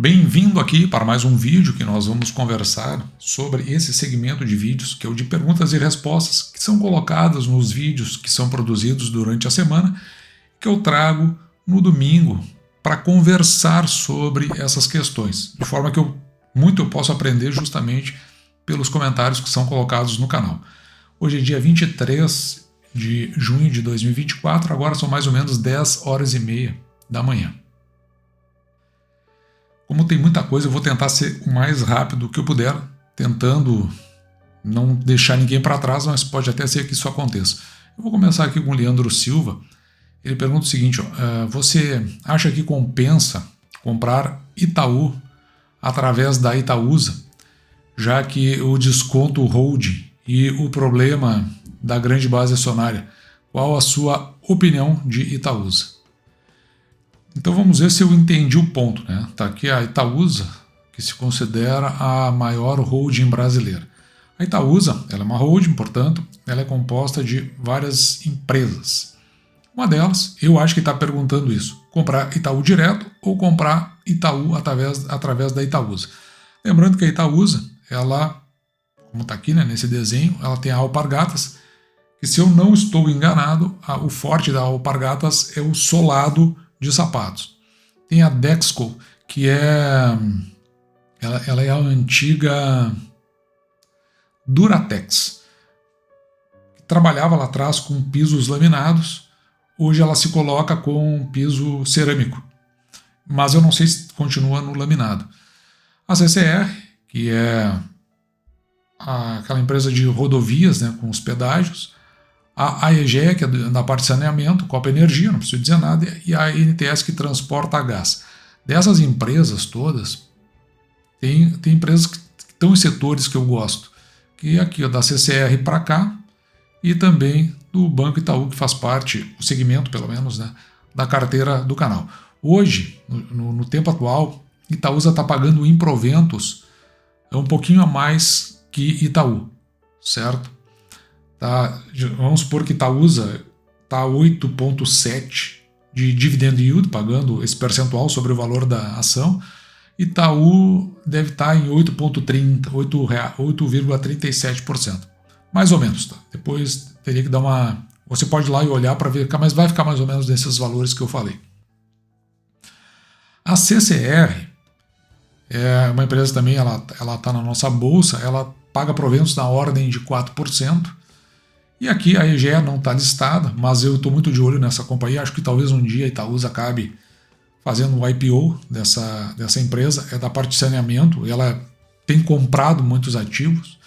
Bem-vindo aqui para mais um vídeo que nós vamos conversar sobre esse segmento de vídeos, que é o de perguntas e respostas, que são colocadas nos vídeos que são produzidos durante a semana, que eu trago no domingo para conversar sobre essas questões, de forma que eu posso aprender justamente pelos comentários que são colocados no canal. Hoje é dia 23 de junho de 2024, agora são mais ou menos 10h30 da manhã. Como tem muita coisa, eu vou tentar ser o mais rápido que eu puder, tentando não deixar ninguém para trás, mas pode até ser que isso aconteça. Eu vou começar aqui com o Leandro Silva. Ele pergunta o seguinte: você acha que compensa comprar Itaú através da Itaúsa, já que o desconto hold e o problema da grande base acionária? Qual a sua opinião de Itaúsa? Então vamos ver se eu entendi o ponto, né? Tá aqui a Itaúsa, que se considera a maior holding brasileira. A Itaúsa, ela é uma holding, portanto, ela é composta de várias empresas. Uma delas, eu acho que está perguntando isso: comprar Itaú direto ou comprar Itaú através da Itaúsa. Lembrando que a Itaúsa, ela, como está aqui, né, nesse desenho, ela tem a Alpargatas, que, se eu não estou enganado, o forte da Alpargatas é o solado de sapatos. Tem a Dexco, que ela é a antiga Duratex, que trabalhava lá atrás com pisos laminados. Hoje ela se coloca com piso cerâmico, mas eu não sei se continua no laminado. A CCR, que é aquela empresa de rodovias, né, com os pedágios. A AEGEA, que é da parte de saneamento, Copa Energia, não preciso dizer nada, e a NTS, que transporta gás. Dessas empresas todas, tem empresas que estão em setores que eu gosto, que é aqui, da CCR para cá, e também do Banco Itaú, que faz parte, o segmento pelo menos, né, da carteira do canal. Hoje, no tempo atual, Itaúsa está pagando em proventos um pouquinho a mais que Itaú, certo? Tá, vamos supor que Itaúsa está 8,7 de dividend yield, pagando esse percentual sobre o valor da ação. Itaú deve estar em 8,37%. Mais ou menos. Tá? Depois teria que dar uma... Você pode ir lá e olhar para ver, mas vai ficar mais ou menos nesses valores que eu falei. A CCR é uma empresa também, ela está na nossa bolsa, ela paga proventos na ordem de 4%. E aqui a EGEA não está listada, mas eu estou muito de olho nessa companhia. Acho que talvez um dia a Itaúsa acabe fazendo um IPO dessa empresa. É da parte de saneamento, ela tem comprado muitos ativos.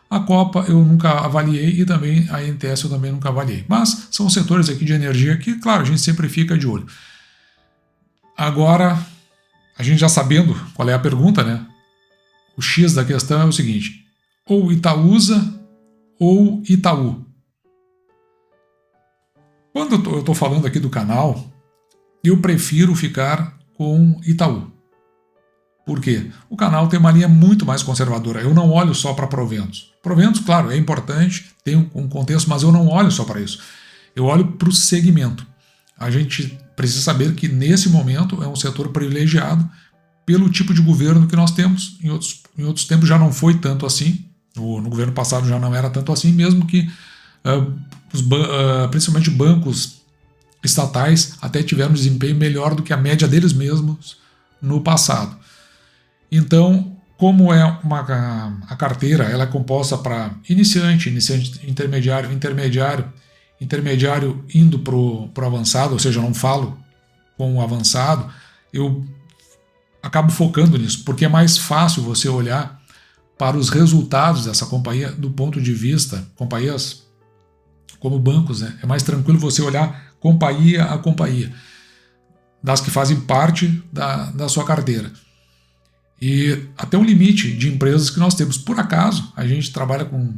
A Copa eu nunca avaliei e também a NTS eu também nunca avaliei. Mas são setores aqui de energia que, claro, a gente sempre fica de olho. Agora, a gente já sabendo qual é a pergunta, né? O X da questão é o seguinte: ou Itaúsa ou Itaú. Quando eu estou falando aqui do canal, eu prefiro ficar com Itaú. Por quê? O canal tem uma linha muito mais conservadora. Eu não olho só para proventos. Proventos, claro, é importante, tem um contexto, mas eu não olho só para isso. Eu olho para o segmento. A gente precisa saber que, nesse momento, é um setor privilegiado pelo tipo de governo que nós temos. Em outros tempos já não foi tanto assim. No governo passado já não era tanto assim, mesmo que... principalmente bancos estatais até tiveram um desempenho melhor do que a média deles mesmos no passado. Então, como é a carteira, ela é composta para iniciante, intermediário indo para o avançado, ou seja, eu não falo com o avançado, eu acabo focando nisso, porque é mais fácil você olhar para os resultados dessa companhia do ponto de vista, companhias como bancos, né? É mais tranquilo você olhar companhia a companhia, das que fazem parte da sua carteira. E até um limite de empresas que nós temos. Por acaso, a gente trabalha com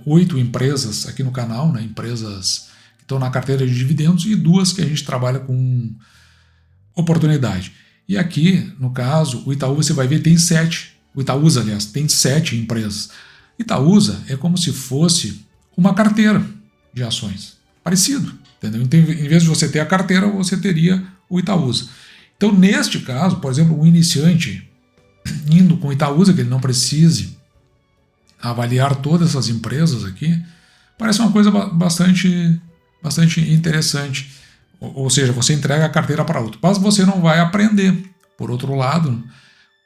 8 empresas aqui no canal, né? Empresas que estão na carteira de dividendos, e 2 que a gente trabalha com oportunidade. E aqui, no caso, o Itaú, você vai ver, tem 7. O Itaúsa, aliás, tem 7 empresas. Itaúsa é como se fosse uma carteira de ações. Parecido, entendeu? Então, em vez de você ter a carteira, você teria o Itaúsa. Então, neste caso, por exemplo, um iniciante indo com Itaúsa, que ele não precise avaliar todas essas empresas aqui, parece uma coisa bastante interessante. Ou seja, você entrega a carteira para outro, mas você não vai aprender, por outro lado,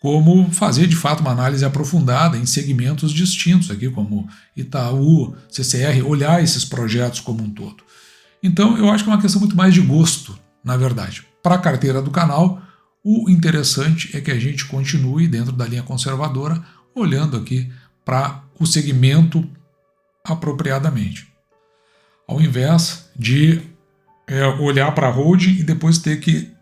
como fazer de fato uma análise aprofundada em segmentos distintos, aqui como Itaú, CCR, olhar esses projetos como um todo. Então, eu acho que é uma questão muito mais de gosto, na verdade. Para a carteira do canal, o interessante é que a gente continue dentro da linha conservadora, olhando aqui para o segmento apropriadamente, ao invés de olhar para a holding e depois ter que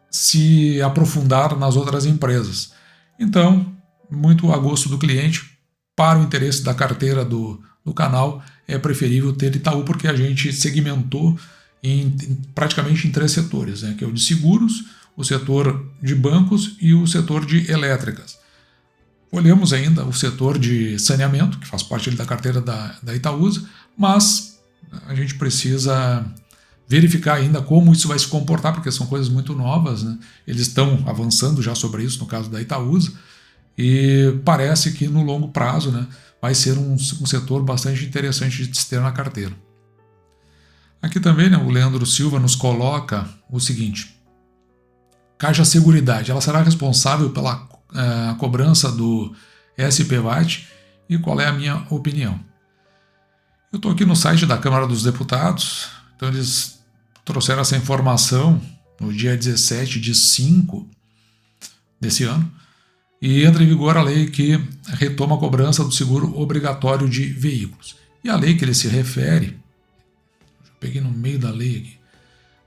se aprofundar nas outras empresas. Então, muito a gosto do cliente, para o interesse da carteira do canal, é preferível ter Itaú, porque a gente segmentou praticamente em 3 setores, né, que é o de seguros, o setor de bancos e o setor de elétricas. Olhamos ainda o setor de saneamento, que faz parte da carteira da Itaúsa, mas a gente precisa verificar ainda como isso vai se comportar, porque são coisas muito novas, né? Eles estão avançando já sobre isso no caso da Itaúsa, e parece que no longo prazo, né, vai ser um setor bastante interessante de se ter na carteira. Aqui também, né, o Leandro Silva nos coloca o seguinte: Caixa Seguridade, ela será responsável pela cobrança do SPVAT, e qual é a minha opinião? Eu estou aqui no site da Câmara dos Deputados, então eles trouxeram essa informação no dia 17/5 desse ano, e entra em vigor a lei que retoma a cobrança do seguro obrigatório de veículos. E a lei que ele se refere, eu peguei no meio da lei aqui,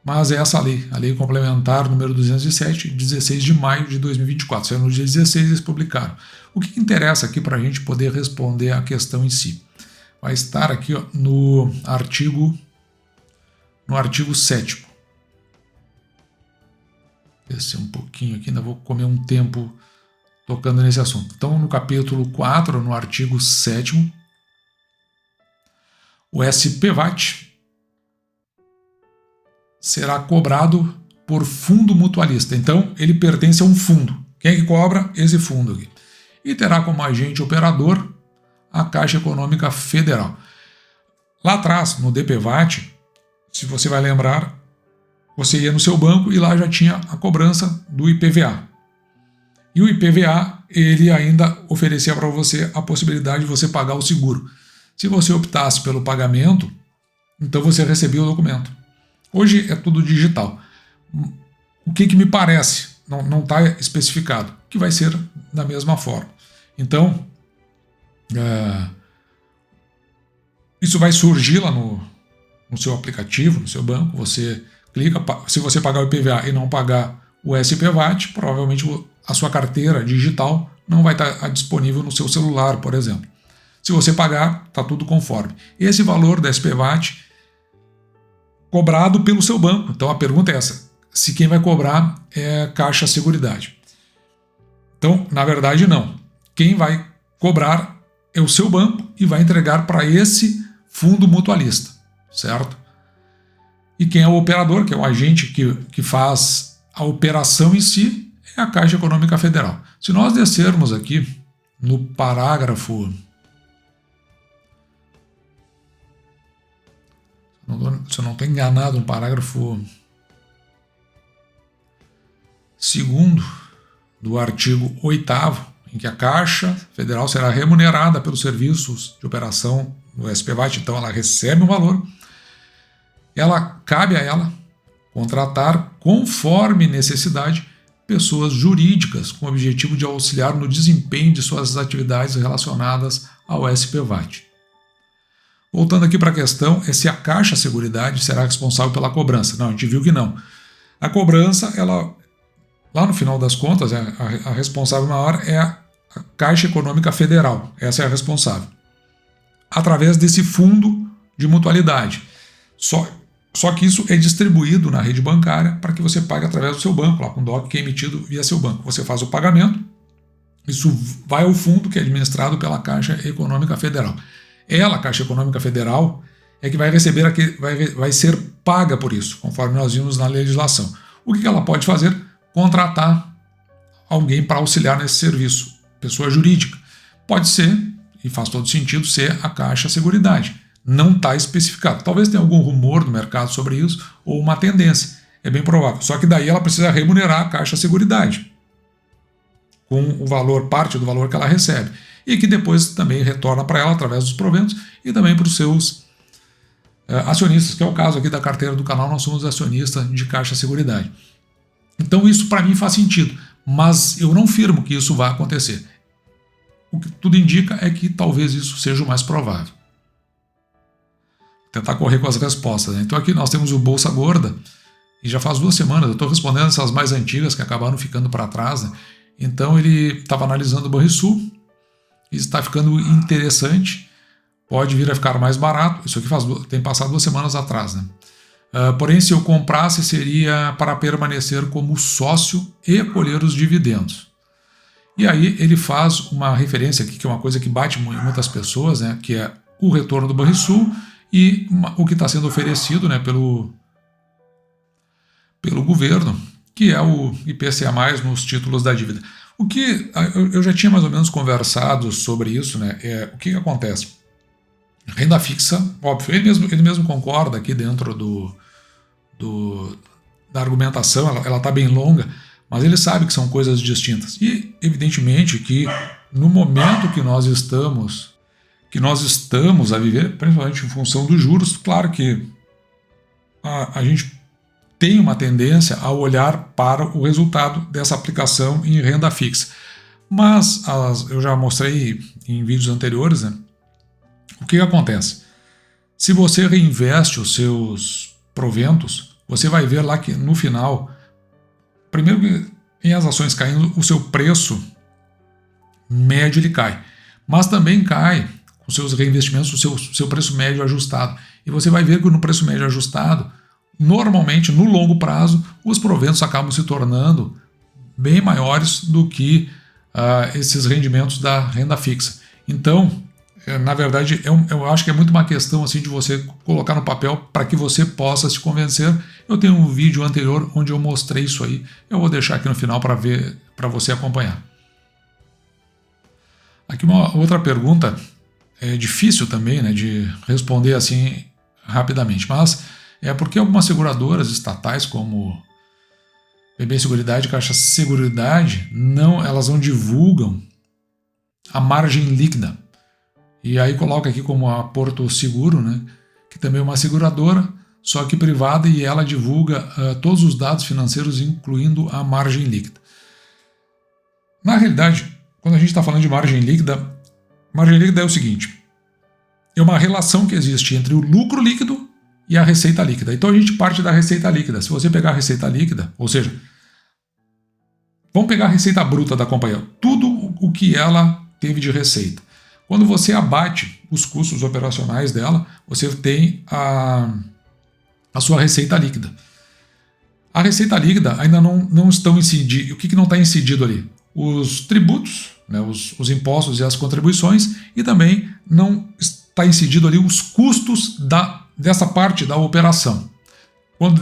mas é essa lei, a lei complementar número 207, 16 de maio de 2024. Saiu no dia 16 eles publicaram. O que interessa aqui para a gente poder responder a questão em si? Vai estar aqui, ó, no artigo 7º. Descer um pouquinho aqui, ainda vou comer um tempo tocando nesse assunto. Então, no capítulo 4, no artigo 7º, o SPVAT será cobrado por fundo mutualista. Então, ele pertence a um fundo. Quem é que cobra? Esse fundo aqui. E terá como agente operador a Caixa Econômica Federal. Lá atrás, no DPVAT, se você vai lembrar, você ia no seu banco e lá já tinha a cobrança do IPVA. E o IPVA, ele ainda oferecia para você a possibilidade de você pagar o seguro. Se você optasse pelo pagamento, então você recebia o documento. Hoje é tudo digital. O que me parece, não está especificado, que vai ser da mesma forma. Então, isso vai surgir lá no seu aplicativo, no seu banco. Você clica, se você pagar o IPVA e não pagar o SPVAT, provavelmente a sua carteira digital não vai estar disponível no seu celular, por exemplo. Se você pagar, está tudo conforme. Esse valor da SPVAT cobrado pelo seu banco. Então a pergunta é essa: se quem vai cobrar é a Caixa Seguridade. Então, na verdade, não. Quem vai cobrar é o seu banco e vai entregar para esse fundo mutualista, certo? E quem é o operador, que é o agente que faz a operação em si, é a Caixa Econômica Federal. Se nós descermos aqui no parágrafo, se eu não estou enganado, no parágrafo 2º do artigo 8º, em que a Caixa Federal será remunerada pelos serviços de operação do SPVAT, então ela recebe um valor, cabe a ela contratar, conforme necessidade, pessoas jurídicas com o objetivo de auxiliar no desempenho de suas atividades relacionadas ao SPVAT. Voltando aqui para a questão, é se a Caixa Seguridade será responsável pela cobrança. Não, a gente viu que não. A cobrança, lá no final das contas, a responsável maior é a Caixa Econômica Federal. Essa é a responsável. Através desse fundo de mutualidade. Só que isso é distribuído na rede bancária para que você pague através do seu banco, lá com o DOC que é emitido via seu banco. Você faz o pagamento, isso vai ao fundo que é administrado pela Caixa Econômica Federal. Ela, a Caixa Econômica Federal, é que vai receber, vai ser paga por isso, conforme nós vimos na legislação. O que ela pode fazer? contratar alguém para auxiliar nesse serviço, pessoa jurídica. Pode ser, e faz todo sentido, ser a Caixa Seguridade. Não está especificado. Talvez tenha algum rumor no mercado sobre isso, ou uma tendência. É bem provável. Só que daí ela precisa remunerar a Caixa Seguridade com o valor, parte do valor que ela recebe. E que depois também retorna para ela através dos proventos e também para os seus acionistas, que é o caso aqui da carteira do canal, nós somos acionistas de Caixa Seguridade. Então isso para mim faz sentido, mas eu não firmo que isso vai acontecer. O que tudo indica é que talvez isso seja o mais provável. Tentar correr com as respostas, né? Então aqui nós temos o Bolsa Gorda, e já faz 2 semanas, eu estou respondendo essas mais antigas que acabaram ficando para trás, né? Então ele estava analisando o Banrisul, e está ficando interessante, pode vir a ficar mais barato, isso aqui tem passado 2 semanas atrás, né? Porém, se eu comprasse, seria para permanecer como sócio e colher os dividendos. E aí ele faz uma referência aqui, que é uma coisa que bate em muitas pessoas, né, que é o retorno do Banrisul e o que está sendo oferecido, né, pelo governo, que é o IPCA+, nos títulos da dívida. O que eu já tinha mais ou menos conversado sobre isso, né, o que acontece? Renda fixa, óbvio, ele mesmo concorda aqui dentro da argumentação, ela está bem longa, mas ele sabe que são coisas distintas. E, evidentemente, que no momento que nós estamos a viver, principalmente em função dos juros, claro que a gente tem uma tendência a olhar para o resultado dessa aplicação em renda fixa. Mas eu já mostrei em vídeos anteriores, né, o que acontece? Se você reinveste os seus proventos, você vai ver lá que no final, primeiro que em as ações caindo, o seu preço médio ele cai, mas também cai com seus reinvestimentos, o seu preço médio ajustado. E você vai ver que no preço médio ajustado, normalmente no longo prazo, os proventos acabam se tornando bem maiores do que esses rendimentos da renda fixa. Então, na verdade, eu acho que é muito uma questão assim, de você colocar no papel para que você possa se convencer. Eu tenho um vídeo anterior onde eu mostrei isso aí. Eu vou deixar aqui no final para você acompanhar. Aqui uma outra pergunta, é difícil também, né, de responder assim rapidamente, mas é porque algumas seguradoras estatais como BB Seguridade e Caixa Seguridade, elas não divulgam a margem líquida. E aí coloca aqui como a Porto Seguro, né, que também é uma seguradora, só que privada, e ela divulga todos os dados financeiros, incluindo a margem líquida. Na realidade, quando a gente está falando de margem líquida é o seguinte, é uma relação que existe entre o lucro líquido e a receita líquida. Então a gente parte da receita líquida. Se você pegar a receita líquida, ou seja, vamos pegar a receita bruta da companhia, tudo o que ela teve de receita. Quando você abate os custos operacionais dela, você tem a sua receita líquida. A receita líquida ainda não estão incididos. O que não está incidido ali? Os tributos, né, os impostos e as contribuições, e também não está incidido ali os custos dessa parte da operação.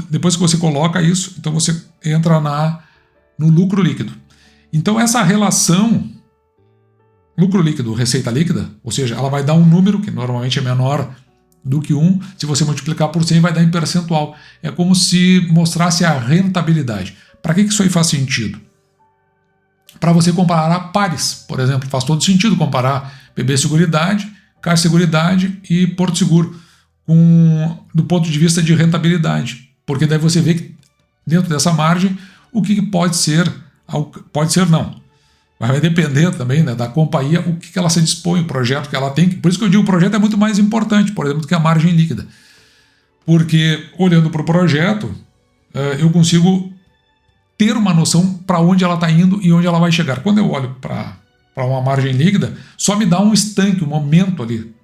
Depois que você coloca isso, então você entra no lucro líquido. Então essa relação lucro líquido, receita líquida, ou seja, ela vai dar um número que normalmente é menor do que 1, se você multiplicar por 100 vai dar em percentual. É como se mostrasse a rentabilidade. Para que isso aí faz sentido? Para você comparar pares, por exemplo, faz todo sentido comparar BB Seguridade, Caixa Seguridade e Porto Seguro do ponto de vista de rentabilidade, porque daí você vê que dentro dessa margem o que pode ser não. Vai depender também, né, da companhia, o que ela se dispõe, o projeto que ela tem. Por isso que eu digo que o projeto é muito mais importante, por exemplo, do que a margem líquida. Porque, olhando para o projeto, eu consigo ter uma noção para onde ela está indo e onde ela vai chegar. Quando eu olho para uma margem líquida, só me dá um estanque, um momento ali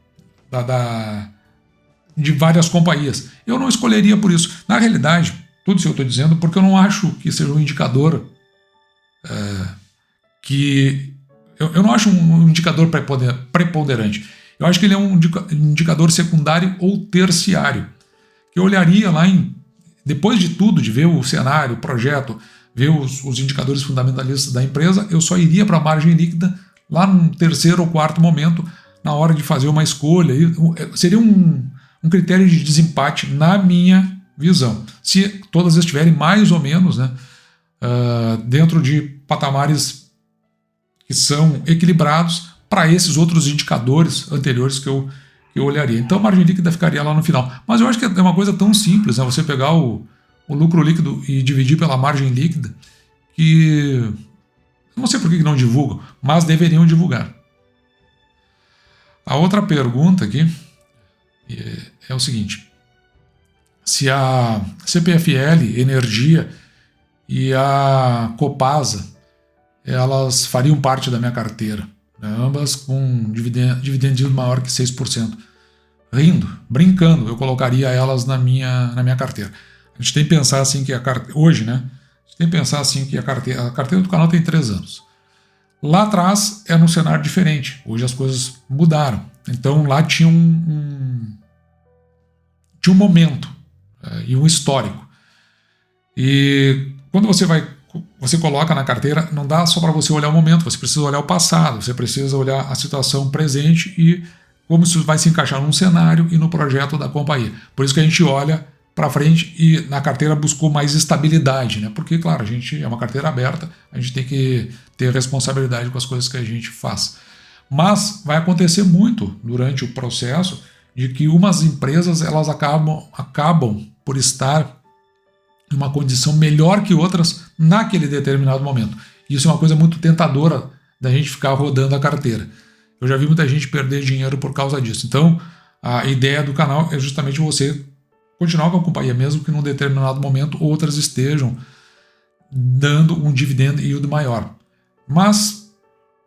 de várias companhias. Eu não escolheria por isso. Na realidade, tudo isso eu estou dizendo porque eu não acho que seja um indicador eu não acho um indicador preponderante. Eu acho que ele é um indicador secundário ou terciário. Que eu olharia lá depois de tudo, de ver o cenário, o projeto, ver os indicadores fundamentalistas da empresa, eu só iria para a margem líquida lá no terceiro ou quarto momento, na hora de fazer uma escolha. Seria um critério de desempate na minha visão. Se todas estiverem mais ou menos, né, dentro de patamares que são equilibrados para esses outros indicadores anteriores que eu olharia. Então a margem líquida ficaria lá no final. Mas eu acho que é uma coisa tão simples, né, você pegar o lucro líquido e dividir pela margem líquida, que eu não sei por que não divulgam, mas deveriam divulgar. A outra pergunta aqui é o seguinte: se a CPFL Energia e a Copasa, elas fariam parte da minha carteira, né, ambas com dividendo maior que 6%. Rindo, brincando, eu colocaria elas na minha carteira. A gente tem que pensar assim que hoje, né? A gente tem que pensar assim que a carteira do canal tem 3 anos. Lá atrás era um cenário diferente. Hoje as coisas mudaram. Então lá tinha um momento e um histórico. E quando você coloca na carteira, não dá só para você olhar o momento, você precisa olhar o passado, você precisa olhar a situação presente e como isso vai se encaixar num cenário e no projeto da companhia. Por isso que a gente olha para frente e na carteira buscou mais estabilidade, né? Porque, claro, a gente é uma carteira aberta, a gente tem que ter responsabilidade com as coisas que a gente faz. Mas vai acontecer muito durante o processo de que umas empresas elas acabam por estar em uma condição melhor que outras naquele determinado momento. Isso é uma coisa muito tentadora da gente ficar rodando a carteira. Eu já vi muita gente perder dinheiro por causa disso. Então, a ideia do canal é justamente você continuar com a companhia, mesmo que num determinado momento outras estejam dando um dividend yield maior. Mas,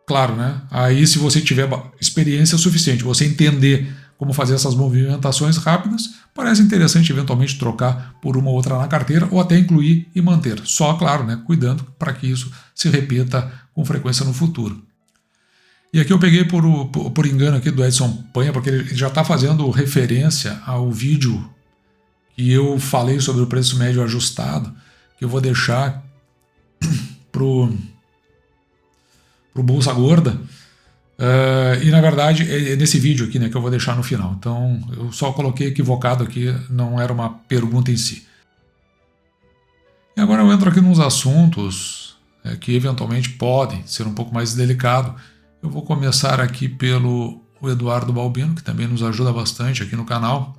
claro, né? Aí se você tiver experiência suficiente, você entender como fazer essas movimentações rápidas, parece interessante eventualmente trocar por uma ou outra na carteira ou até incluir e manter. Só, claro, né? Cuidando para que isso se repita com frequência no futuro. E aqui eu peguei por engano aqui do Edson Panha, porque ele já está fazendo referência ao vídeo que eu falei sobre o preço médio ajustado, que eu vou deixar pro Bolsa Gorda. E na verdade é nesse vídeo aqui, né, que eu vou deixar no final. Então eu só coloquei equivocado aqui, não era uma pergunta em si. E agora eu entro aqui nos assuntos que eventualmente podem ser um pouco mais delicados. Eu vou começar aqui pelo Eduardo Balbino, que também nos ajuda bastante aqui no canal.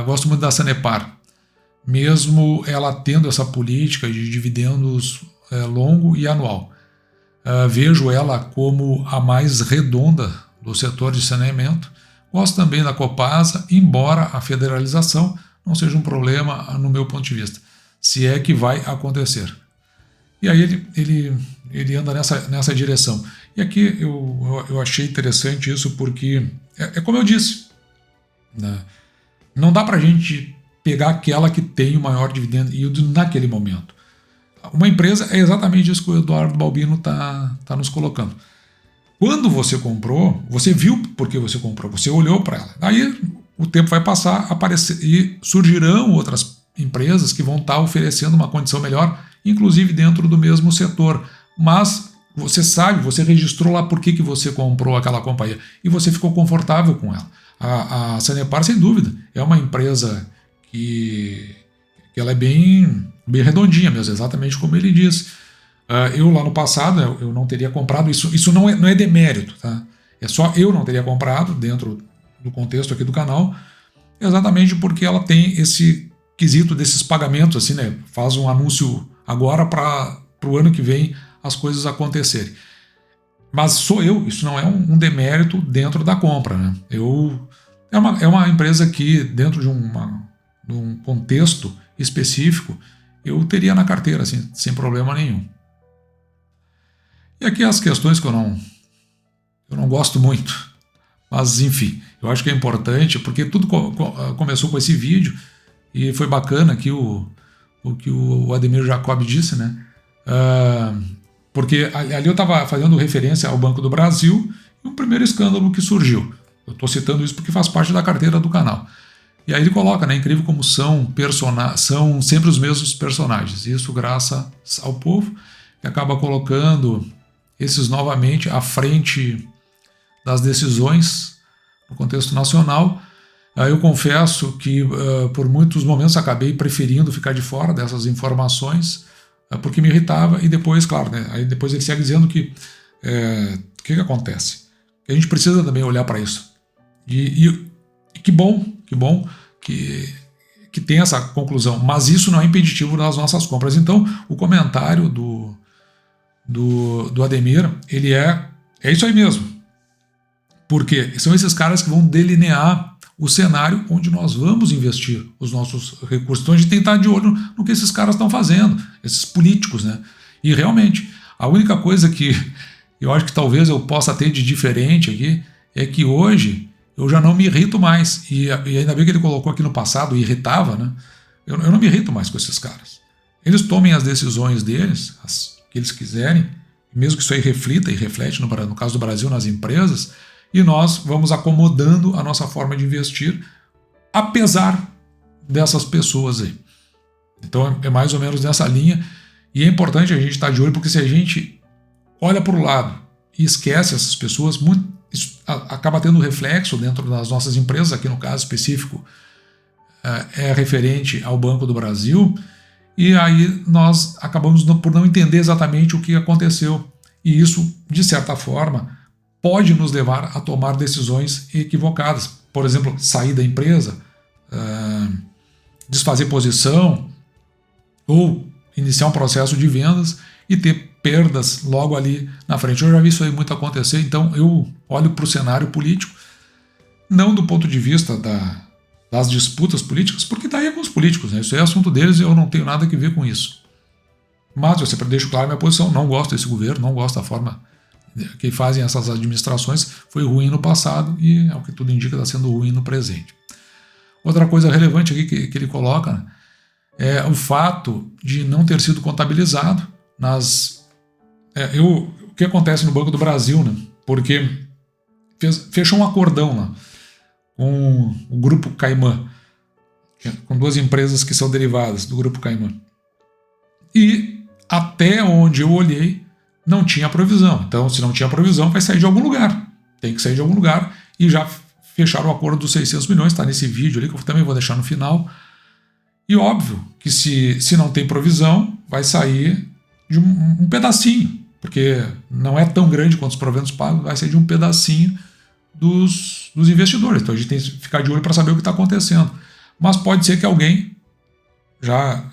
Gosto muito da Sanepar, mesmo ela tendo essa política de dividendos longo e anual. Vejo ela como a mais redonda do setor de saneamento. Gosto também da Copasa, embora a federalização não seja um problema no meu ponto de vista, se é que vai acontecer. E aí ele anda nessa direção. E aqui eu achei interessante isso porque, como eu disse, né? Não dá para a gente pegar aquela que tem o maior dividend yield naquele momento. Uma empresa é exatamente isso que o Eduardo Balbino tá nos colocando. Quando você comprou, você viu por que você comprou, você olhou para ela. Aí o tempo vai passar, aparecer e surgirão outras empresas que vão estar oferecendo uma condição melhor, inclusive dentro do mesmo setor. Mas você sabe, você registrou lá por que você comprou aquela companhia e você ficou confortável com ela. A Sanepar, sem dúvida, é uma empresa que ela é bem redondinha mesmo, exatamente como ele disse. Eu lá no passado eu não teria comprado, isso não é demérito, tá? É só eu não teria comprado dentro do contexto aqui do canal, exatamente porque ela tem esse quesito desses pagamentos, assim, né? Faz um anúncio agora para o ano que vem as coisas acontecerem. Mas sou eu, isso não é um demérito dentro da compra, né? É uma empresa que, dentro de um contexto específico, eu teria na carteira, assim, sem problema nenhum. E aqui as questões que eu não gosto muito, mas enfim, eu acho que é importante, porque tudo começou com esse vídeo, e foi bacana aqui o que o Ademir Jacob disse, né? Porque ali eu estava fazendo referência ao Banco do Brasil e um primeiro escândalo que surgiu. Eu estou citando isso porque faz parte da carteira do canal. E aí ele coloca, né, incrível como são sempre os mesmos personagens. Isso graças ao povo, que acaba colocando esses novamente à frente das decisões no contexto nacional. Eu confesso que por muitos momentos acabei preferindo ficar de fora dessas informações, porque me irritava, e depois, claro, né, aí depois ele segue dizendo que o que acontece? A gente precisa também olhar para isso. E que bom que tem essa conclusão, mas isso não é impeditivo das nossas compras. Então, o comentário do Ademir, ele é isso aí mesmo, porque são esses caras que vão delinear o cenário onde nós vamos investir os nossos recursos. Então a gente tem que estar de olho no que esses caras estão fazendo, esses políticos, né? E realmente, a única coisa que eu acho que talvez eu possa ter de diferente aqui é que hoje eu já não me irrito mais. E ainda bem que ele colocou aqui no passado, irritava, né? Eu não me irrito mais com esses caras. Eles tomem as decisões deles, as que eles quiserem, mesmo que isso aí reflita e reflete, no caso do Brasil, nas empresas, e nós vamos acomodando a nossa forma de investir, apesar dessas pessoas aí. Então é mais ou menos nessa linha, e é importante a gente estar de olho, porque se a gente olha para o lado e esquece essas pessoas, isso acaba tendo reflexo dentro das nossas empresas. Aqui no caso específico é referente ao Banco do Brasil, e aí nós acabamos por não entender exatamente o que aconteceu, e isso, de certa forma, pode nos levar a tomar decisões equivocadas. Por exemplo, sair da empresa, desfazer posição, ou iniciar um processo de vendas e ter perdas logo ali na frente. Eu já vi isso aí muito acontecer, então eu olho para o cenário político, não do ponto de vista das disputas políticas, porque daí é com os políticos, né? Isso é assunto deles e eu não tenho nada a ver com isso. Mas eu sempre deixo claro a minha posição, não gosto desse governo, não gosto da forma que fazem essas administrações, foi ruim no passado e, ao que tudo indica, está sendo ruim no presente. Outra coisa relevante aqui que ele coloca, né, é o fato de não ter sido contabilizado o que acontece no Banco do Brasil, né? Porque fechou um acordão lá com o Grupo Caimã, com duas empresas que são derivadas do Grupo Caimã. E até onde eu olhei, não tinha provisão. Então, se não tinha provisão, vai sair de algum lugar. Tem que sair de algum lugar, e já fecharam o acordo dos 600 milhões, está nesse vídeo ali, que eu também vou deixar no final. E óbvio que se não tem provisão, vai sair de um pedacinho, porque não é tão grande quanto os proventos pagos, vai sair de um pedacinho dos investidores. Então a gente tem que ficar de olho para saber o que está acontecendo. Mas pode ser que alguém, já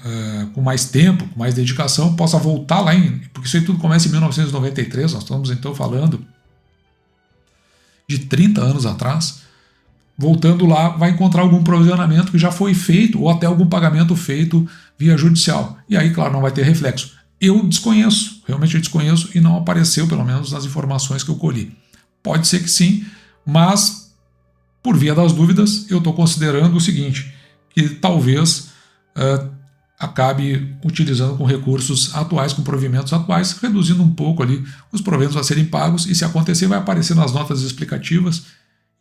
com mais tempo, com mais dedicação, possa voltar lá, porque isso aí tudo começa em 1993, nós estamos então falando de 30 anos atrás. Voltando lá, vai encontrar algum provisionamento que já foi feito, ou até algum pagamento feito via judicial. E aí, claro, não vai ter reflexo. Eu desconheço, realmente eu desconheço, e não apareceu, pelo menos nas informações que eu colhi. Pode ser que sim, mas, por via das dúvidas, eu estou considerando o seguinte, que talvez acabe utilizando com recursos atuais, com provimentos atuais, reduzindo um pouco ali os proventos a serem pagos, e se acontecer vai aparecer nas notas explicativas,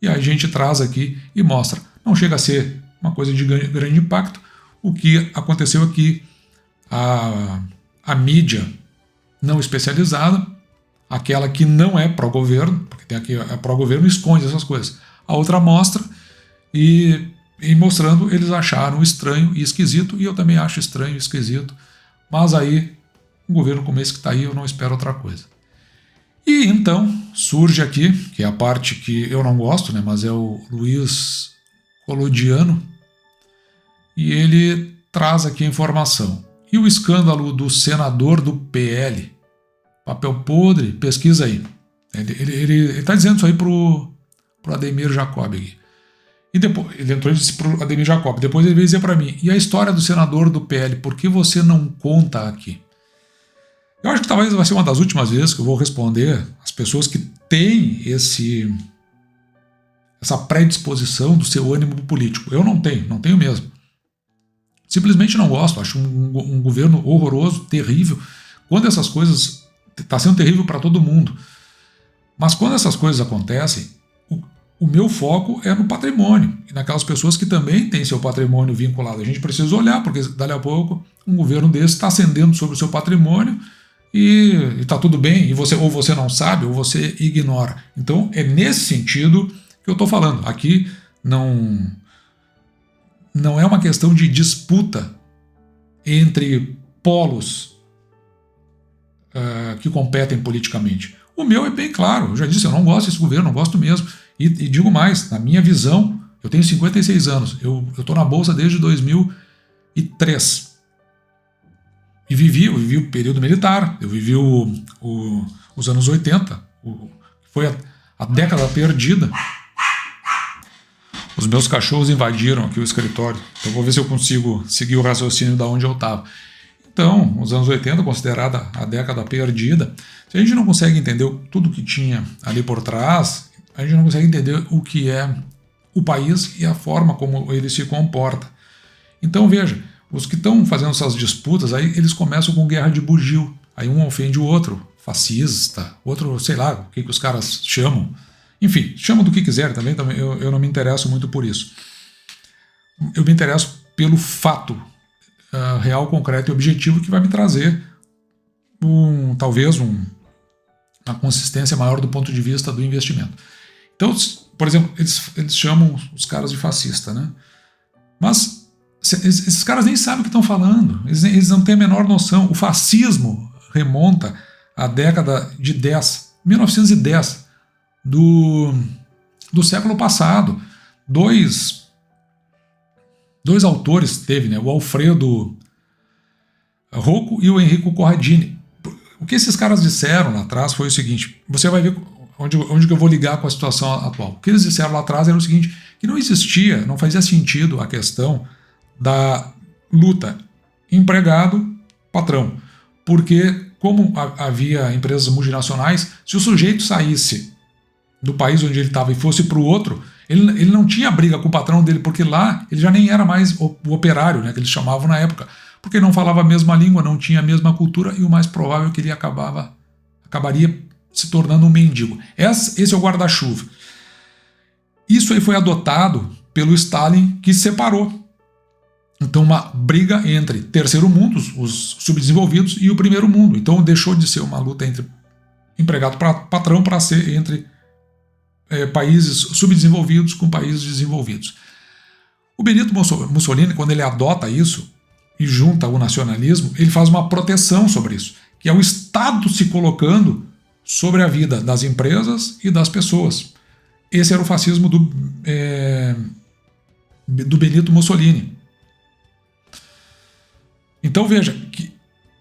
e a gente traz aqui e mostra. Não chega a ser uma coisa de grande impacto. O que aconteceu aqui, a mídia não especializada, aquela que não é pró-governo, porque tem aqui a pró-governo, esconde essas coisas. A outra mostra, e mostrando, eles acharam estranho e esquisito, e eu também acho estranho e esquisito, mas aí, um governo como esse que está aí, eu não espero outra coisa. E então surge aqui, que é a parte que eu não gosto, né, mas é o Luiz Colodiano, e ele traz aqui a informação. E o escândalo do senador do PL, papel podre, pesquisa aí. Ele está dizendo isso aí pro Ademir Jacob aqui. E depois, ele entrou e disse pro Ademir Jacob, depois ele veio dizer para mim, e a história do senador do PL, por que você não conta aqui? Eu acho que talvez vai ser uma das últimas vezes que eu vou responder as pessoas que têm essa predisposição do seu ânimo político. Eu não tenho mesmo. Simplesmente não gosto, acho um governo horroroso, terrível. Quando essas coisas... Está sendo terrível para todo mundo. Mas quando essas coisas acontecem, o meu foco é no patrimônio e naquelas pessoas que também têm seu patrimônio vinculado. A gente precisa olhar, porque dali a pouco um governo desse está ascendendo sobre o seu patrimônio e está tudo bem, e ou você não sabe ou você ignora. Então é nesse sentido que eu estou falando. Aqui não é uma questão de disputa entre polos que competem politicamente. O meu é bem claro, eu já disse, eu não gosto desse governo, não gosto mesmo. E digo mais, na minha visão, eu tenho 56 anos, eu estou na Bolsa desde 2003. E vivi o período militar, eu vivi os anos 80, que foi a década perdida. Os meus cachorros invadiram aqui o escritório, então vou ver se eu consigo seguir o raciocínio da onde eu estava. Então, os anos 80, considerada a década perdida, se a gente não consegue entender tudo que tinha ali por trás, a gente não consegue entender o que é o país e a forma como ele se comporta. Então, veja, os que estão fazendo essas disputas, aí eles começam com guerra de bugio. Aí um ofende o outro, fascista, outro, sei lá, o que os caras chamam. Enfim, chamam do que quiser também eu não me interesso muito por isso. Eu me interesso pelo fato real, concreto e objetivo que vai me trazer talvez uma consistência maior do ponto de vista do investimento. Então, por exemplo, eles chamam os caras de fascista, né? Mas esses caras nem sabem o que estão falando, eles não têm a menor noção. O fascismo remonta à década de 1910, do século passado. Dois autores teve, né? O Alfredo Rocco e o Enrico Corradini. O que esses caras disseram lá atrás foi o seguinte, você vai ver onde que eu vou ligar com a situação atual. O que eles disseram lá atrás era o seguinte, que não fazia sentido a questão da luta empregado-patrão, porque como havia empresas multinacionais, se o sujeito saísse do país onde ele estava e fosse para o outro, ele não tinha briga com o patrão dele, porque lá ele já nem era mais o operário, né, que eles chamavam na época, porque não falava a mesma língua, não tinha a mesma cultura, e o mais provável é que ele acabaria se tornando um mendigo. Esse é o guarda-chuva. Isso aí foi adotado pelo Stalin, que separou. Então, uma briga entre terceiro mundo, os subdesenvolvidos, e o primeiro mundo. Então, deixou de ser uma luta entre empregado para patrão para ser entre países subdesenvolvidos com países desenvolvidos. O Benito Mussolini, quando ele adota isso e junta o nacionalismo, ele faz uma proteção sobre isso, que é o Estado se colocando sobre a vida das empresas e das pessoas. Esse era o fascismo do Benito Mussolini. Então veja que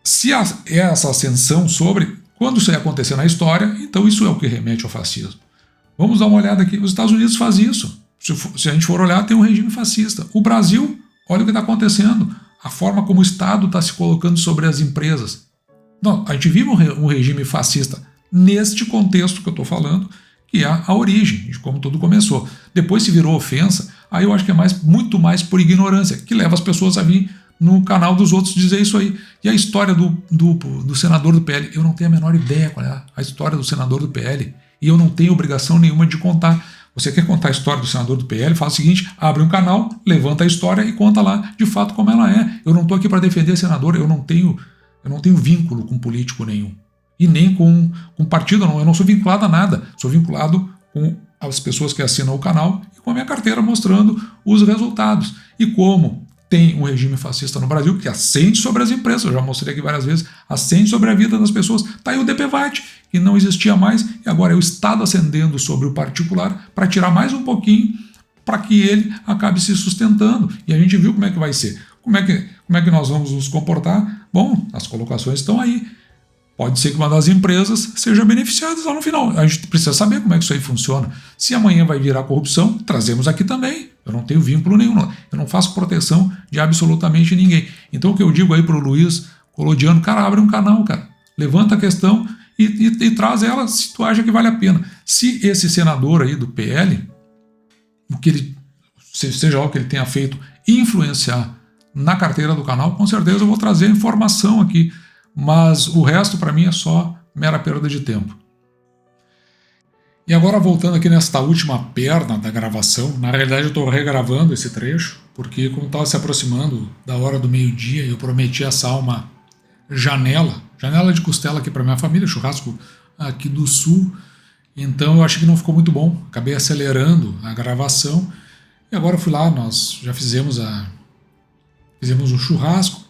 se há essa ascensão sobre, quando isso ia acontecer na história, então isso é o que remete ao fascismo. Vamos dar uma olhada aqui, os Estados Unidos faz isso. Se a gente for olhar, tem um regime fascista. O Brasil, olha o que está acontecendo, a forma como o Estado está se colocando sobre as empresas. Não, a gente vive um regime fascista neste contexto que eu estou falando, que é a origem, de como tudo começou. Depois se virou ofensa, aí eu acho que é muito mais por ignorância, que leva as pessoas a vir no canal dos outros dizer isso aí. E a história do senador do PL, eu não tenho a menor ideia qual é a história do senador do PL, e eu não tenho obrigação nenhuma de contar. Você quer contar a história do senador do PL, faz o seguinte, abre um canal, levanta a história e conta lá de fato como ela é. Eu não estou aqui para defender senador, eu não tenho vínculo com político nenhum. E nem com partido, não. Eu não sou vinculado a nada. Sou vinculado com as pessoas que assinam o canal e com a minha carteira mostrando os resultados. E como tem um regime fascista no Brasil que assente sobre as empresas, eu já mostrei aqui várias vezes, assente sobre a vida das pessoas. Está aí o DPVAT, que não existia mais, e agora é o Estado ascendendo sobre o particular para tirar mais um pouquinho para que ele acabe se sustentando. E a gente viu como é que vai ser. Como é que nós vamos nos comportar? Bom, as colocações estão aí. Pode ser que uma das empresas seja beneficiada lá no final. A gente precisa saber como é que isso aí funciona. Se amanhã vai virar corrupção, trazemos aqui também. Eu não tenho vínculo nenhum. Eu não faço proteção de absolutamente ninguém. Então o que eu digo aí para o Luiz Colodiano, cara, abre um canal, cara. Levanta a questão e traz ela se tu acha que vale a pena. Se esse senador aí do PL, seja lá o que ele tenha feito, influenciar na carteira do canal, com certeza eu vou trazer a informação aqui. Mas o resto para mim é só mera perda de tempo. E agora voltando aqui nesta última perna da gravação, na realidade eu estou regravando esse trecho, porque como estava se aproximando da hora do meio-dia, eu prometi assar uma janela de costela aqui para minha família, churrasco aqui do sul, então eu achei que não ficou muito bom, acabei acelerando a gravação, e agora fui lá, nós já fizemos o churrasco,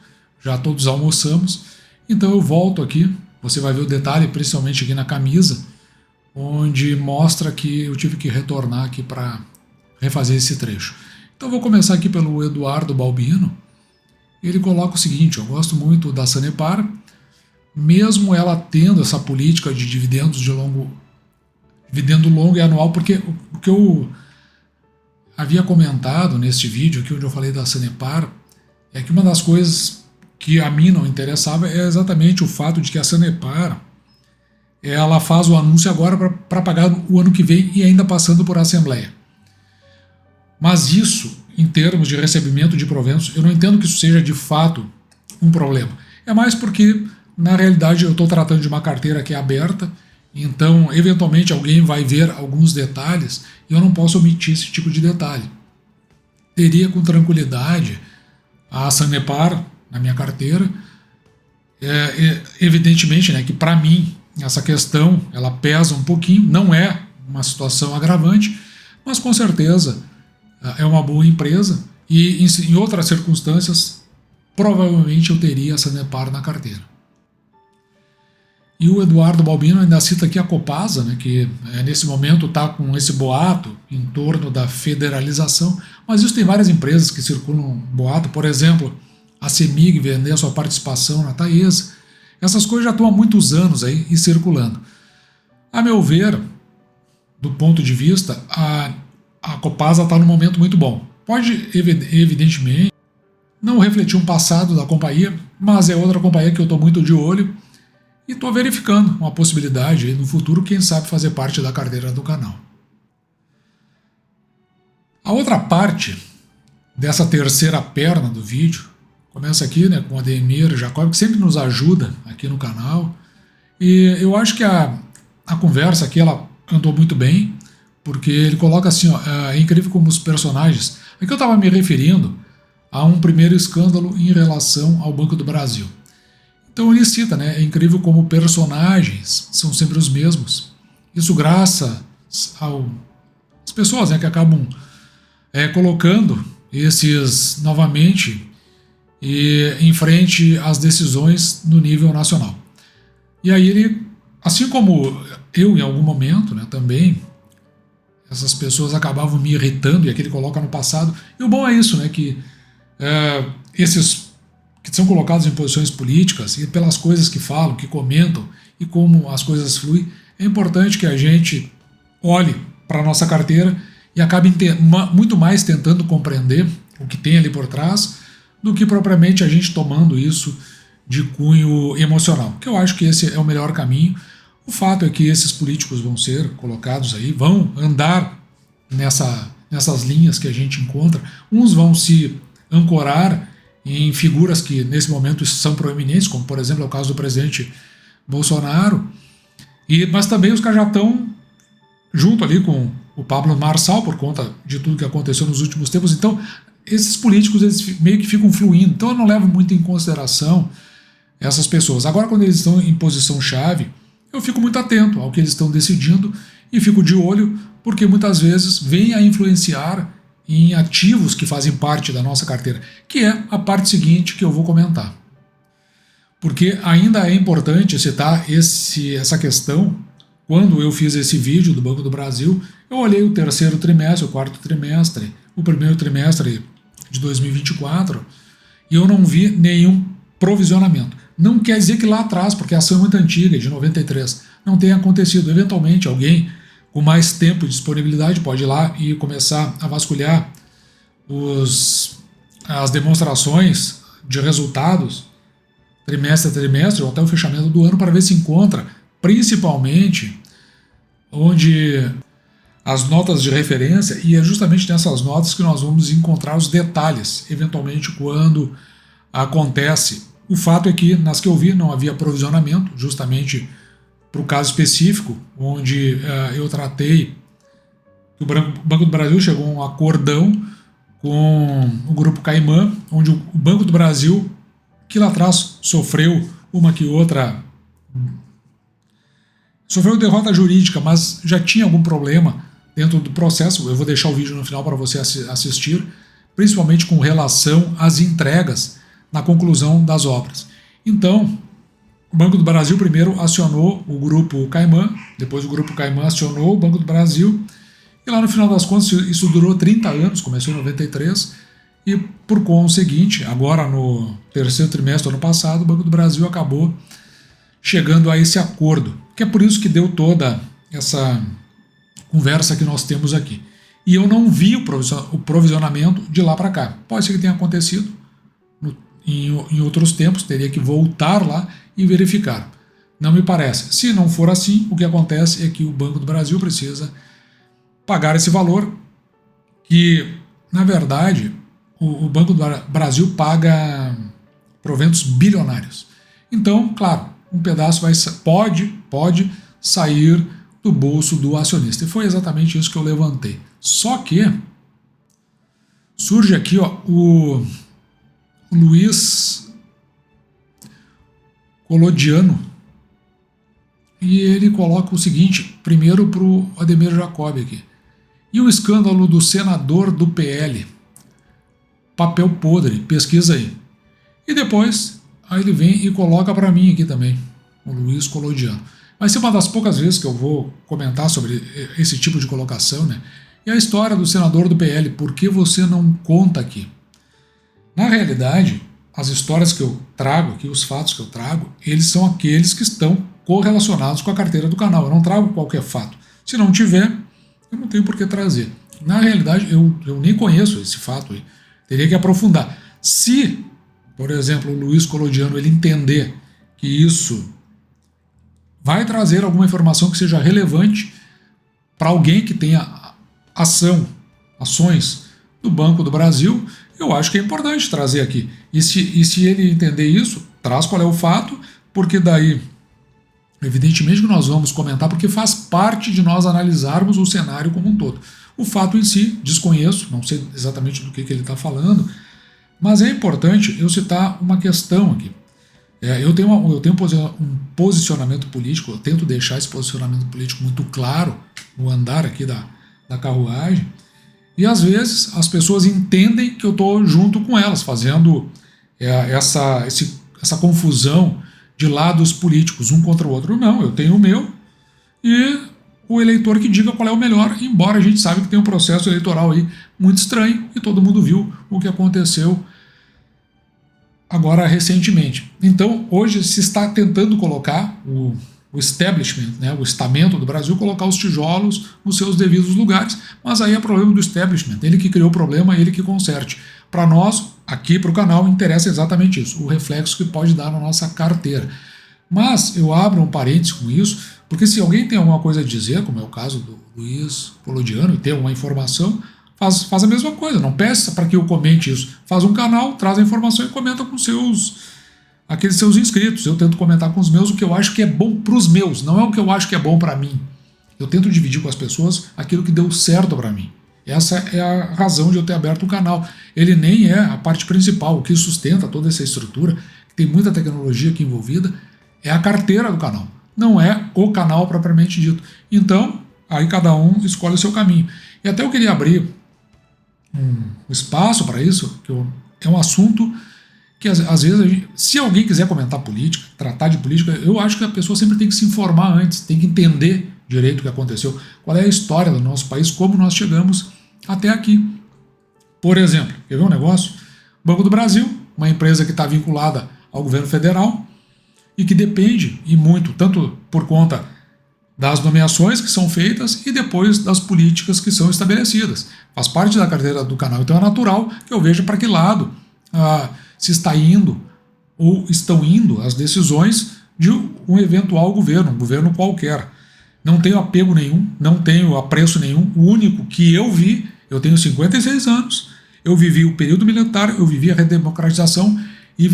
já todos almoçamos, então eu volto aqui, você vai ver o detalhe, principalmente aqui na camisa, onde mostra que eu tive que retornar aqui para refazer esse trecho. Então eu vou começar aqui pelo Eduardo Balbino. Ele coloca o seguinte: eu gosto muito da Sanepar, mesmo ela tendo essa política de dividendos dividendo longo e anual, porque o que eu havia comentado neste vídeo aqui onde eu falei da Sanepar é que uma das coisas que a mim não interessava é exatamente o fato de que a Sanepar ela faz o anúncio agora para pagar o ano que vem e ainda passando por assembleia. Mas isso, em termos de recebimento de proventos, eu não entendo que isso seja de fato um problema. É mais porque, na realidade, eu estou tratando de uma carteira que é aberta, então, eventualmente, alguém vai ver alguns detalhes e eu não posso omitir esse tipo de detalhe. Teria com tranquilidade a Sanepar na minha carteira, evidentemente, né, que para mim essa questão ela pesa um pouquinho, não é uma situação agravante, mas com certeza é uma boa empresa e em outras circunstâncias provavelmente eu teria a Sanepar na carteira. E o Eduardo Balbino ainda cita aqui a Copasa, né, que nesse momento está com esse boato em torno da federalização, mas isso tem várias empresas que circulam boato, por exemplo, a CEMIG vender a sua participação na Taesa. Essas coisas já estão há muitos anos aí e circulando. A meu ver, do ponto de vista, a Copasa está num momento muito bom. Pode, evidentemente, não refletir um passado da companhia, mas é outra companhia que eu estou muito de olho e estou verificando uma possibilidade aí no futuro, quem sabe fazer parte da carteira do canal. A outra parte dessa terceira perna do vídeo começa aqui, né, com o Ademir Jacob, que sempre nos ajuda aqui no canal. E eu acho que a conversa aqui ela andou muito bem, porque ele coloca assim, ó, é incrível como os personagens... Aqui eu estava me referindo a um primeiro escândalo em relação ao Banco do Brasil. Então ele cita, né, é incrível como personagens são sempre os mesmos. Isso graças às pessoas, né, que acabam colocando esses novamente e em frente às decisões no nível nacional. E aí ele, assim como eu em algum momento, né, também, essas pessoas acabavam me irritando, e aqui ele coloca no passado, e o bom é isso, né, que esses que são colocados em posições políticas, e pelas coisas que falam, que comentam, e como as coisas fluem, é importante que a gente olhe para a nossa carteira e acabe muito mais tentando compreender o que tem ali por trás, do que propriamente a gente tomando isso de cunho emocional, que eu acho que esse é o melhor caminho. O fato é que esses políticos vão ser colocados aí, vão andar nessas linhas que a gente encontra, uns vão se ancorar em figuras que nesse momento são proeminentes, como por exemplo é o caso do presidente Bolsonaro, mas também os caras já estão junto ali com o Pablo Marçal por conta de tudo que aconteceu nos últimos tempos. Então esses políticos eles meio que ficam fluindo, então eu não levo muito em consideração essas pessoas. Agora, quando eles estão em posição-chave, eu fico muito atento ao que eles estão decidindo e fico de olho, porque muitas vezes vem a influenciar em ativos que fazem parte da nossa carteira, que é a parte seguinte que eu vou comentar. Porque ainda é importante citar essa questão. Quando eu fiz esse vídeo do Banco do Brasil, eu olhei o terceiro trimestre, o quarto trimestre, o primeiro trimestre de 2024, e eu não vi nenhum provisionamento. Não quer dizer que lá atrás, porque a ação é muito antiga, de 93, não tenha acontecido. Eventualmente, alguém com mais tempo de disponibilidade pode ir lá e começar a vasculhar as demonstrações de resultados trimestre a trimestre, ou até o fechamento do ano, para ver se encontra, principalmente, onde as notas de referência, e é justamente nessas notas que nós vamos encontrar os detalhes, eventualmente quando acontece. O fato é que nas que eu vi não havia provisionamento, justamente para o caso específico, onde eu tratei que o Banco do Brasil chegou a um acordão com o Grupo Caimã, onde o Banco do Brasil, que lá atrás sofreu uma que outra, sofreu derrota jurídica, mas já tinha algum problema dentro do processo. Eu vou deixar o vídeo no final para você assistir, principalmente com relação às entregas na conclusão das obras. Então, o Banco do Brasil primeiro acionou o Grupo Caimã, depois o Grupo Caimã acionou o Banco do Brasil, e lá no final das contas isso durou 30 anos, começou em 93, e por conseguinte, agora no terceiro trimestre do ano passado, o Banco do Brasil acabou chegando a esse acordo, que é por isso que deu toda essa conversa que nós temos aqui. E eu não vi o provisionamento de lá para cá. Pode ser que tenha acontecido em outros tempos, teria que voltar lá e verificar. Não me parece. Se não for assim, o que acontece é que o Banco do Brasil precisa pagar esse valor, que, na verdade, o Banco do Brasil paga proventos bilionários. Então, claro, um pedaço pode sair do bolso do acionista. E foi exatamente isso que eu levantei. Só que surge aqui o Luiz Colodiano, e ele coloca o seguinte, primeiro para o Ademir Jacob aqui. E o escândalo do senador do PL? Papel podre, pesquisa aí. E depois, aí ele vem e coloca para mim aqui também, o Luiz Colodiano. Vai ser uma das poucas vezes que eu vou comentar sobre esse tipo de colocação, né? E a história do senador do PL, por que você não conta aqui? Na realidade, as histórias que eu trago aqui, os fatos que eu trago, eles são aqueles que estão correlacionados com a carteira do canal. Eu não trago qualquer fato. Se não tiver, eu não tenho por que trazer. Na realidade, eu nem conheço esse fato aí. Teria que aprofundar. Se, por exemplo, o Luiz Colodiano ele entender que isso vai trazer alguma informação que seja relevante para alguém que tenha ações do Banco do Brasil, eu acho que é importante trazer aqui. E se ele entender isso, traz qual é o fato, porque daí, evidentemente que nós vamos comentar, porque faz parte de nós analisarmos o cenário como um todo. O fato em si, desconheço, não sei exatamente do que ele está falando, mas é importante eu citar uma questão aqui. Eu tenho um posicionamento político, eu tento deixar esse posicionamento político muito claro no andar aqui da carruagem, e às vezes as pessoas entendem que eu estou junto com elas, fazendo essa confusão de lados políticos, um contra o outro. Não, eu tenho o meu e o eleitor que diga qual é o melhor, embora a gente saiba que tem um processo eleitoral aí muito estranho e todo mundo viu o que aconteceu agora recentemente. Então, hoje se está tentando colocar o establishment, né, o estamento do Brasil, colocar os tijolos nos seus devidos lugares, mas aí é problema do establishment, ele que criou o problema, ele que conserte. Para nós, aqui para o canal, interessa exatamente isso, o reflexo que pode dar na nossa carteira. Mas eu abro um parênteses com isso, porque se alguém tem alguma coisa a dizer, como é o caso do Luiz Colodiano, e tem alguma informação, faz a mesma coisa, não peça para que eu comente isso. Faz um canal, traz a informação e comenta com aqueles seus inscritos. Eu tento comentar com os meus o que eu acho que é bom para os meus, não é o que eu acho que é bom para mim. Eu tento dividir com as pessoas aquilo que deu certo para mim. Essa é a razão de eu ter aberto o canal. Ele nem é a parte principal, o que sustenta toda essa estrutura, que tem muita tecnologia aqui envolvida, é a carteira do canal, não é o canal propriamente dito. Então, aí cada um escolhe o seu caminho. E até eu queria abrir um espaço para isso, que é um assunto que às vezes, se alguém quiser comentar política, tratar de política, eu acho que a pessoa sempre tem que se informar antes, tem que entender direito o que aconteceu, qual é a história do nosso país, como nós chegamos até aqui. Por exemplo, quer ver um negócio? Banco do Brasil, uma empresa que está vinculada ao governo federal e que depende, e muito, tanto por conta das nomeações que são feitas e depois das políticas que são estabelecidas. Faz parte da carteira do canal, então é natural que eu veja para que lado se está indo ou estão indo as decisões de um eventual governo, um governo qualquer. Não tenho apego nenhum, não tenho apreço nenhum. O único que eu vi, eu tenho 56 anos, eu vivi o período militar, eu vivi a redemocratização e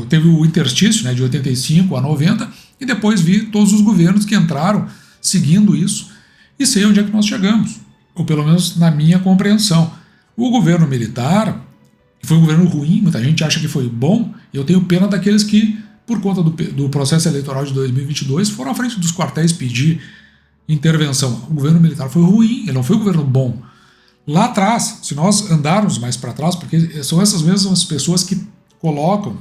teve o interstício, né, de 85 a 90, E depois vi todos os governos que entraram seguindo isso e sei onde é que nós chegamos, ou pelo menos na minha compreensão. O governo militar, que foi um governo ruim, muita gente acha que foi bom, e eu tenho pena daqueles que, por conta do processo eleitoral de 2022, foram à frente dos quartéis pedir intervenção. O governo militar foi ruim, ele não foi um governo bom. Lá atrás, se nós andarmos mais para trás, porque são essas mesmas pessoas que colocam,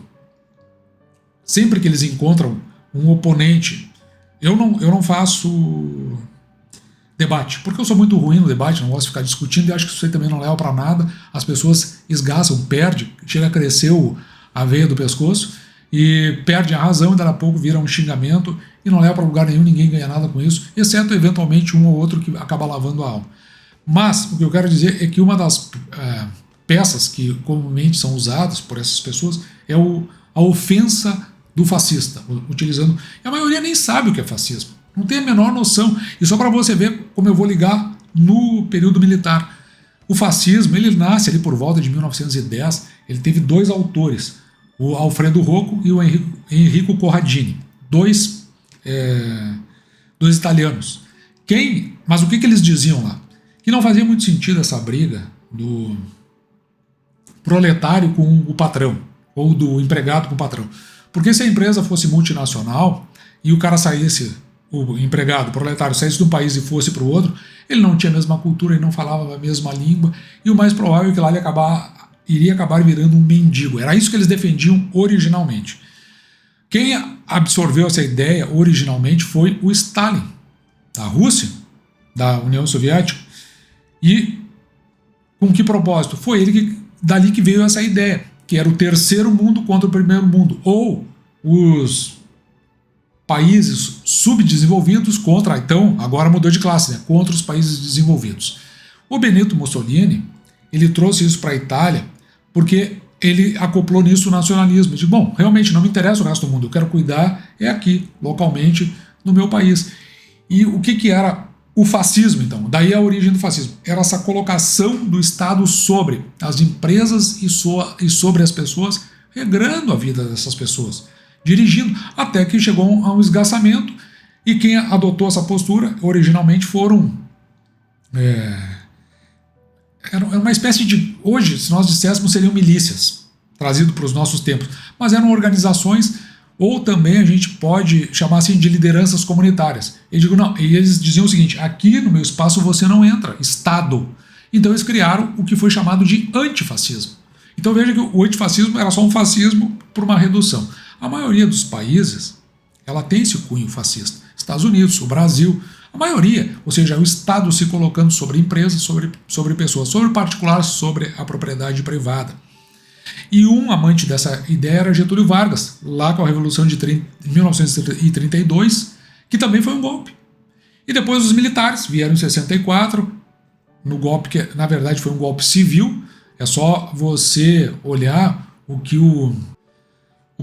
sempre que eles encontram um oponente, eu não faço debate, porque eu sou muito ruim no debate, não gosto de ficar discutindo e acho que isso aí também não leva para nada, as pessoas esgaçam, perdem, chega a crescer a veia do pescoço e perde a razão e daqui a pouco vira um xingamento e não leva para lugar nenhum, ninguém ganha nada com isso, exceto eventualmente um ou outro que acaba lavando a alma. Mas o que eu quero dizer é que uma das peças que comumente são usadas por essas pessoas é a ofensa do fascista, utilizando. E a maioria nem sabe o que é fascismo, não tem a menor noção. E só para você ver como eu vou ligar no período militar. O fascismo, ele nasce ali por volta de 1910, ele teve dois autores, o Alfredo Rocco e o Enrico Corradini, dois italianos. Mas o que eles diziam lá? Que não fazia muito sentido essa briga do proletário com o patrão, ou do empregado com o patrão. Porque se a empresa fosse multinacional e o cara saísse, o empregado, o proletário, saísse de um país e fosse para o outro, ele não tinha a mesma cultura, ele não falava a mesma língua, e o mais provável é que lá ele iria acabar virando um mendigo. Era isso que eles defendiam originalmente. Quem absorveu essa ideia originalmente foi o Stalin, da Rússia, da União Soviética. E com que propósito? Foi ele dali que veio essa ideia, que era o terceiro mundo contra o primeiro mundo, ou os países subdesenvolvidos contra, então, agora mudou de classe, né, contra os países desenvolvidos. O Benito Mussolini, ele trouxe isso para a Itália porque ele acoplou nisso o nacionalismo. Ele disse, bom, realmente não me interessa o resto do mundo, eu quero cuidar aqui, localmente, no meu país. E o que era o fascismo, então? Daí a origem do fascismo. Era essa colocação do Estado sobre as empresas e sobre as pessoas, regrando a vida dessas pessoas, dirigindo, até que chegou a um esgaçamento, e quem adotou essa postura originalmente foram... Era uma espécie de... Hoje, se nós disséssemos, seriam milícias, trazido para os nossos tempos, mas eram organizações, ou também a gente pode chamar assim de lideranças comunitárias. Eles diziam o seguinte, aqui no meu espaço você não entra, Estado. Então eles criaram o que foi chamado de antifascismo. Então veja que o antifascismo era só um fascismo por uma redução. A maioria dos países, ela tem esse cunho fascista. Estados Unidos, o Brasil, a maioria, ou seja, o Estado se colocando sobre empresas, sobre pessoas, sobre particulares, sobre a propriedade privada. E um amante dessa ideia era Getúlio Vargas, lá com a Revolução de 1932, que também foi um golpe. E depois os militares vieram em 64, no golpe que na verdade foi um golpe civil. É só você olhar o que o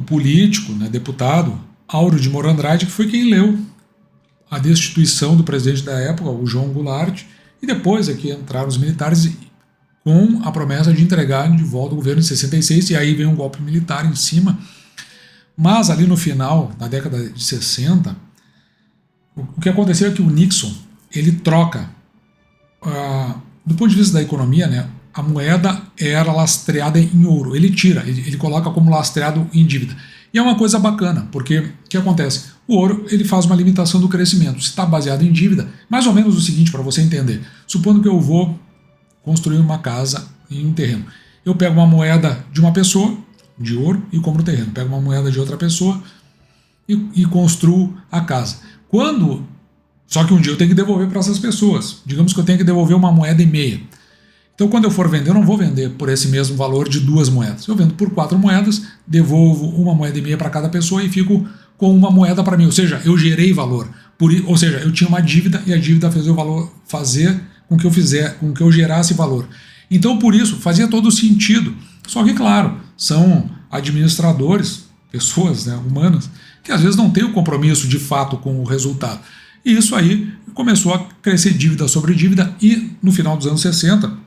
político, né, deputado Áureo de Moura Andrade, que foi quem leu a destituição do presidente da época, o João Goulart, e depois aqui entraram os militares com a promessa de entregar de volta o governo em 66, e aí vem um golpe militar em cima. Mas ali no final, na década de 60, o que aconteceu é que o Nixon, ele troca, do ponto de vista da economia, né, a moeda era lastreada em ouro, ele tira, ele coloca como lastreado em dívida. E é uma coisa bacana, porque o que acontece? O ouro, ele faz uma limitação do crescimento, se está baseado em dívida, mais ou menos o seguinte para você entender, supondo que eu vou construir uma casa em um terreno. Eu pego uma moeda de uma pessoa, de ouro, e compro o terreno. Pego uma moeda de outra pessoa e construo a casa. Só que um dia eu tenho que devolver para essas pessoas. Digamos que eu tenho que devolver uma moeda e meia. Então quando eu for vender, eu não vou vender por esse mesmo valor de 2 moedas. Eu vendo por 4 moedas, devolvo uma moeda e meia para cada pessoa e fico com uma moeda para mim. Ou seja, eu gerei valor. Ou seja, eu tinha uma dívida e a dívida fez o valor fazer com que eu gerasse valor. Então, por isso, fazia todo sentido. Só que, claro, são administradores, pessoas, né, humanas, que às vezes não têm o compromisso de fato com o resultado. E isso aí começou a crescer dívida sobre dívida, e no final dos anos 60,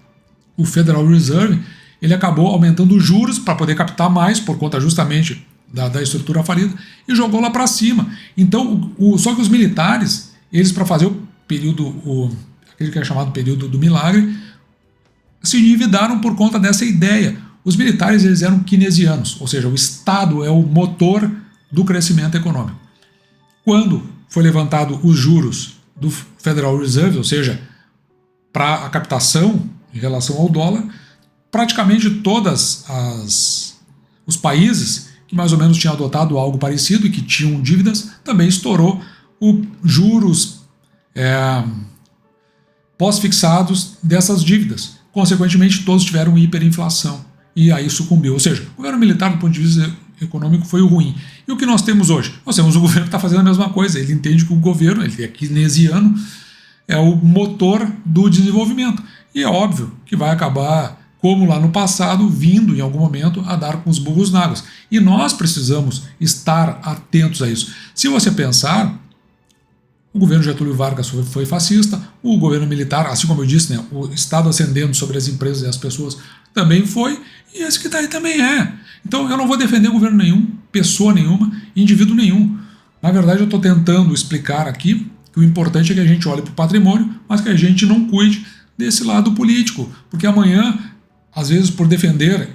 o Federal Reserve ele acabou aumentando os juros para poder captar mais, por conta justamente da estrutura falida e jogou lá para cima. Então, só que os militares, eles para fazer o período, aquele que é chamado período do milagre, se endividaram por conta dessa ideia. Os militares eles eram keynesianos, ou seja, o Estado é o motor do crescimento econômico. Quando foi levantado os juros do Federal Reserve, ou seja, para a captação em relação ao dólar, praticamente todos os países que mais ou menos tinham adotado algo parecido e que tinham dívidas, também estourou os juros pós-fixados dessas dívidas. Consequentemente, todos tiveram hiperinflação e aí sucumbiu. Ou seja, o governo militar, do ponto de vista econômico, foi o ruim. E o que nós temos hoje? Nós temos um governo que está fazendo a mesma coisa. Ele entende que o governo, ele é keynesiano, é o motor do desenvolvimento. E é óbvio que vai acabar, como lá no passado, vindo em algum momento a dar com os burros na água. E nós precisamos estar atentos a isso. Se você pensar, o governo Getúlio Vargas foi fascista, o governo militar, assim como eu disse, né, o Estado ascendendo sobre as empresas e as pessoas também foi, e esse que está aí também é. Então eu não vou defender governo nenhum, pessoa nenhuma, indivíduo nenhum. Na verdade eu estou tentando explicar aqui que o importante é que a gente olhe para o patrimônio, mas que a gente não cuide desse lado político, porque amanhã, às vezes por defender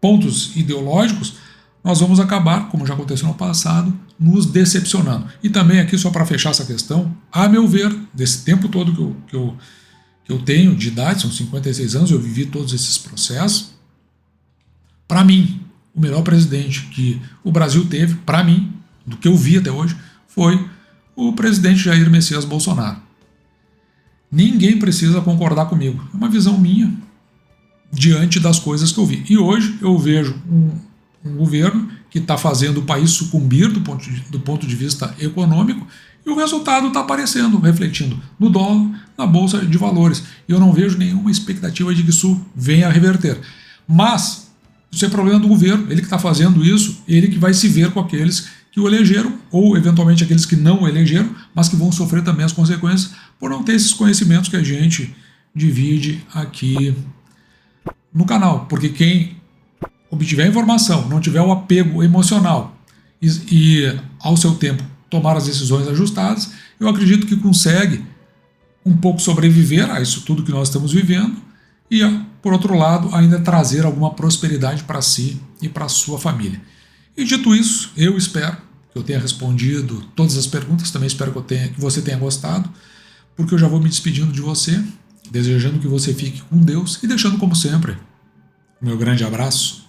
pontos ideológicos, nós vamos acabar, como já aconteceu no passado, nos decepcionando. E também aqui, só para fechar essa questão, a meu ver, desse tempo todo que eu tenho de idade, são 56 anos, eu vivi todos esses processos, para mim, o melhor presidente que o Brasil teve, para mim, do que eu vi até hoje, foi o presidente Jair Messias Bolsonaro. Ninguém precisa concordar comigo. É uma visão minha diante das coisas que eu vi. E hoje eu vejo um governo que está fazendo o país sucumbir do ponto de vista econômico e o resultado está aparecendo, refletindo no dólar, na Bolsa de Valores. E eu não vejo nenhuma expectativa de que isso venha a reverter. Mas isso é problema do governo, ele que está fazendo isso, ele que vai se ver com aqueles que o elegeram, ou eventualmente aqueles que não o elegeram, mas que vão sofrer também as consequências por não ter esses conhecimentos que a gente divide aqui no canal. Porque quem obtiver informação, não tiver o apego emocional e ao seu tempo tomar as decisões ajustadas, eu acredito que consegue um pouco sobreviver a isso tudo que nós estamos vivendo e, por outro lado, ainda trazer alguma prosperidade para si e para a sua família. E dito isso, eu espero que eu tenha respondido todas as perguntas, também espero que você tenha gostado, porque eu já vou me despedindo de você, desejando que você fique com Deus e deixando, como sempre, o meu grande abraço.